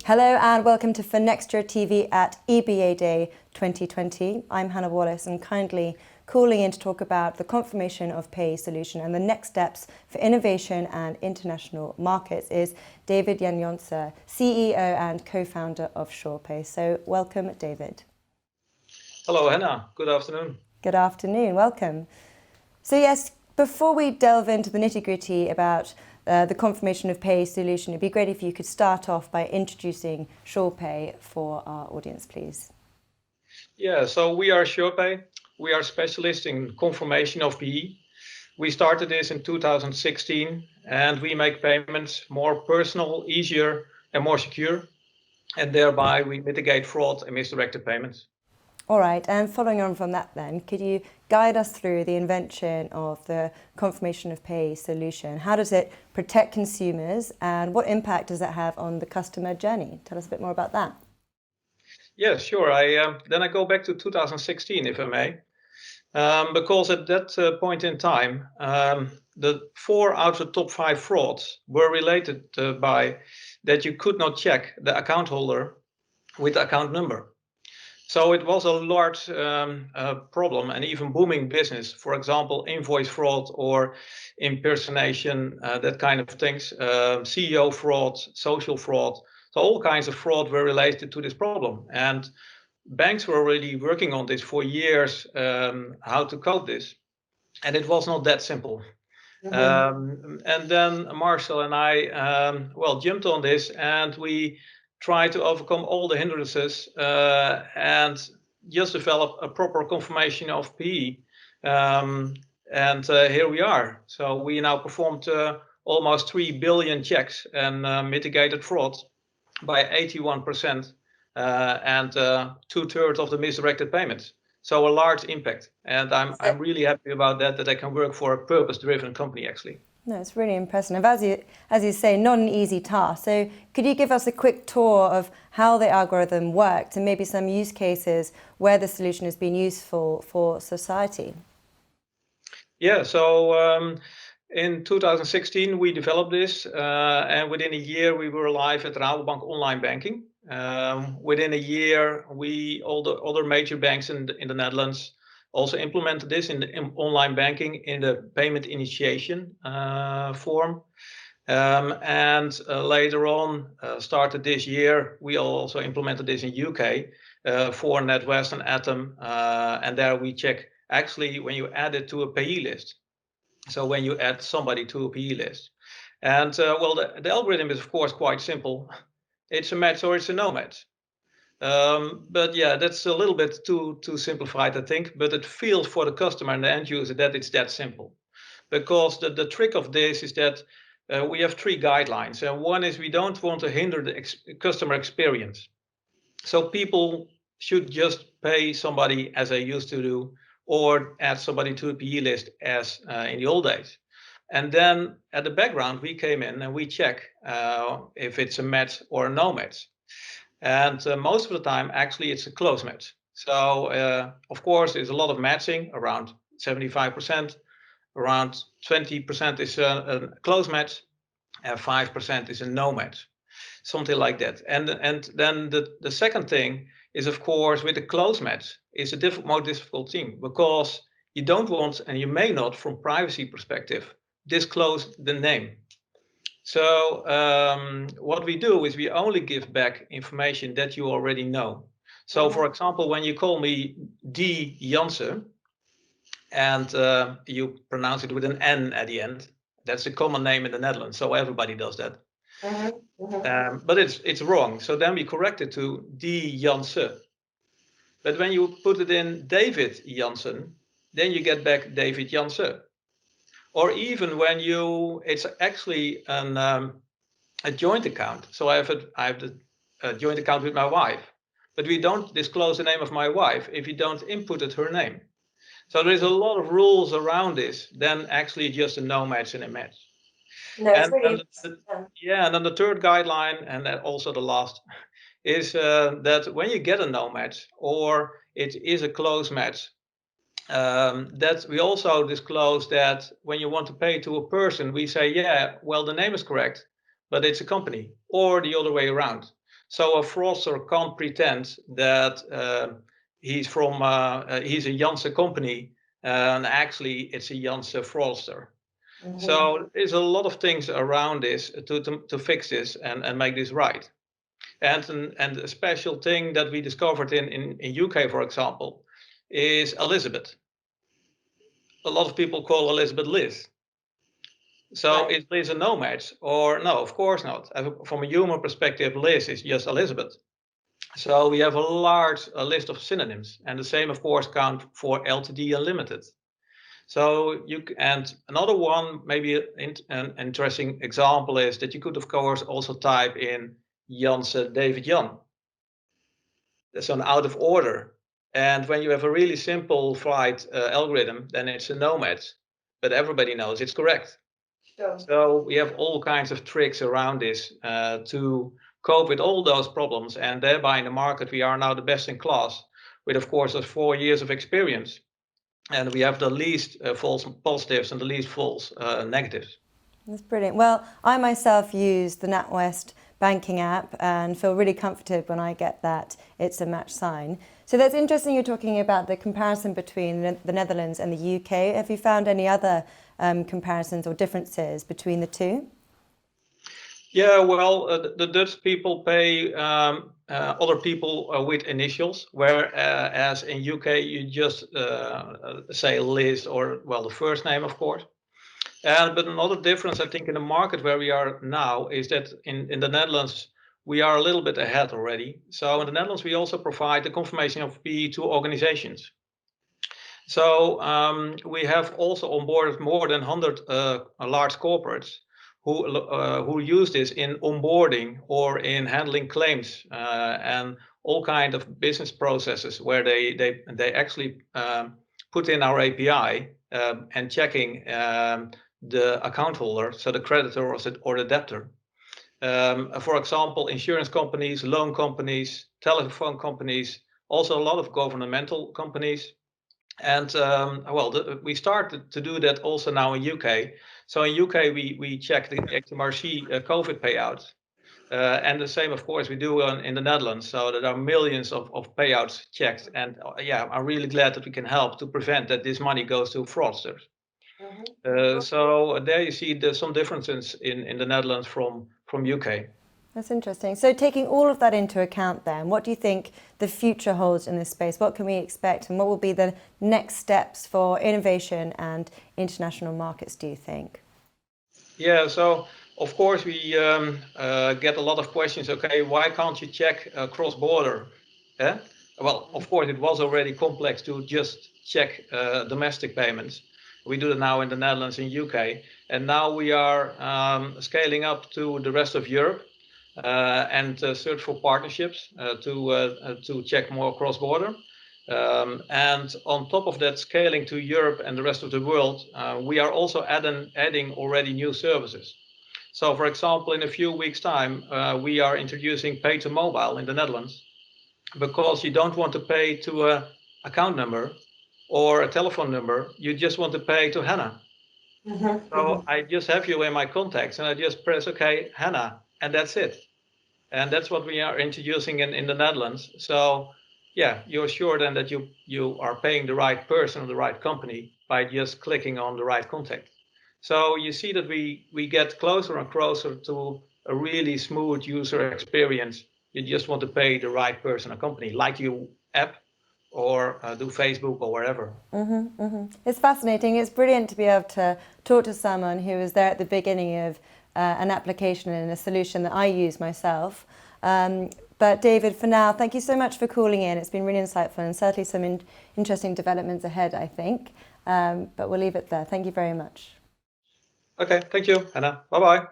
Hello and welcome to FinextraTV EBAday 2020. I'm Hannah Wallace and kindly calling in to talk about the Confirmation of Payee solution and the next steps for innovation and international markets is David Janse, CEO and co-founder of SurePay. So welcome, David. Hello, Hannah. Good afternoon. Good afternoon. Welcome. So yes, before we delve into the nitty-gritty about the Confirmation of Payee solution, it'd be great if you could start off by introducing SurePay for our audience, please. Yeah, so we are SurePay. We are specialists in Confirmation of Payee. We started this in 2016 and we make payments more personal, easier and more secure. And thereby we mitigate fraud and misdirected payments. All right, and following on from that then, could you guide us through the invention of the Confirmation of Payee solution? How does it protect consumers and what impact does it have on the customer journey? Tell us a bit more about that. Yeah, sure. Then I go back to 2016, if I may, because at that point in time, the 4 out of the top 5 frauds were related by that you could not check the account holder with the account number. So it was a large problem and even booming business. For example, invoice fraud or impersonation, that kind of things, CEO fraud, social fraud. So all kinds of fraud were related to this problem. And banks were already working on this for years, how to cope this. And it was not that simple. And then Marcel and I, jumped on this and we try to overcome all the hindrances and just develop a proper confirmation of Payee. And here we are. So we now performed almost 3 billion checks and mitigated fraud by 81% and 2/3 of the misdirected payments. So a large impact. And I'm really happy about that I can work for a purpose-driven company actually. No, it's really impressive. As you say, not an easy task. So could you give us a quick tour of how the algorithm worked and maybe some use cases where the solution has been useful for society? Yeah, so in 2016 we developed this and within a year we were live at Rabobank online banking. Within a year, all the other major banks in the Netherlands also implemented this in online banking in the payment initiation form. And later on, started this year, we also implemented this in UK for NatWest and Atom. And there we check actually when you add it to a payee list. So when you add somebody to a payee list. And the algorithm is of course quite simple. It's a match or it's a no match. But yeah, that's a little bit too simplified, I think, but it feels for the customer and the end user that it's that simple. Because the trick of this is that we have 3 guidelines. And one is we don't want to hinder the customer experience. So people should just pay somebody as they used to do or add somebody to a PE list as in the old days. And then at the background, we came in and we check if it's a match or a no match. And most of the time, actually, it's a close match. So, of course, there's a lot of matching, around 75%. Around 20% is a close match, and 5% is a no match, something like that. And then the second thing is, of course, with a close match, it's a more difficult thing because you don't want, and you may not, from privacy perspective, disclose the name. So what we do is we only give back information that you already know. So for example, when you call me D. Janse and you pronounce it with an N at the end, that's a common name in the Netherlands, so everybody does that. But it's wrong. So then we correct it to D. Janse. But when you put it in David Jansen, then you get back David Janse. Or even when it's actually a joint account. So I have a joint account with my wife, but we don't disclose the name of my wife if you don't input her name. So there's a lot of rules around this than actually just a no match and a match. No, it's really and then the third guideline, and also the last, is that when you get a no match or it is a close match, that we also disclose that when you want to pay to a person, we say, yeah, well, the name is correct, but it's a company, or the other way around. So a fraudster can't pretend that he's a Janse company, and actually it's a Janse fraudster. So there's a lot of things around this to fix this and make this right. And a special thing that we discovered in UK, for example, is Elizabeth. A lot of people call Elizabeth Liz. So Right. is Liz a no match? Or no, of course not. From a human perspective, Liz is just Elizabeth. So we have a large list of synonyms, and the same, of course, count for LTD Unlimited. So and another one, maybe an interesting example is that you could, of course, also type in Janse David Jan. That's an out of order. And when you have a really simplified algorithm, then it's a no match. But everybody knows it's correct. Sure. So we have all kinds of tricks around this to cope with all those problems. And thereby in the market, we are now the best in class with, of course, 4 years of experience. And we have the least false positives and the least false negatives. That's brilliant. Well, I myself use the NatWest banking app and feel really comforted when I get that it's a match sign. So that's interesting you're talking about the comparison between the Netherlands and the UK. Have you found any other comparisons or differences between the two? Yeah, well, the Dutch people pay other people with initials, whereas in UK you just say Liz or, well, the first name, of course. But another difference, I think, in the market where we are now is that in the Netherlands, we are a little bit ahead already. So in the Netherlands, we also provide the confirmation of Payee to organizations. So we have also onboarded more than 100 large corporates who use this in onboarding or in handling claims and all kind of business processes where they actually put in our API and checking the account holder, so the creditor or the debtor. For example, insurance companies, loan companies, telephone companies, also a lot of governmental companies. And we started to do that also now in UK. So in UK, we check the HMRC COVID payouts. And the same, of course, we do in the Netherlands. So there are millions of payouts checked. And yeah, I'm really glad that we can help to prevent that this money goes to fraudsters. So there you see some differences in the Netherlands from UK. That's interesting. So taking all of that into account then, what do you think the future holds in this space? What can we expect and what will be the next steps for innovation and international markets, do you think? Yeah, so of course we get a lot of questions. Okay, why can't you check cross-border? Yeah? Well, of course it was already complex to just check domestic payments. We do it now in the Netherlands and UK, and now we are scaling up to the rest of Europe and search for partnerships to check more cross-border. And on top of that, scaling to Europe and the rest of the world, we are also adding already new services. So, for example, in a few weeks' time, we are introducing pay to mobile in the Netherlands, because you don't want to pay to an account number or a telephone number. You just want to pay to Hannah. So I just have you in my contacts, and I just press OK, Hannah, and that's it. And that's what we are introducing in the Netherlands. So yeah, you're sure then that you are paying the right person or the right company by just clicking on the right contact. So you see that we get closer and closer to a really smooth user experience. You just want to pay the right person or company, like you app or do Facebook or wherever. It's fascinating. It's brilliant to be able to talk to someone who was there at the beginning of an application and a solution that I use myself. But David, for now, thank you so much for calling in. It's been really insightful and certainly some interesting developments ahead, I think. But we'll leave it there. Thank you very much. Okay, thank you, Hannah. Bye-bye.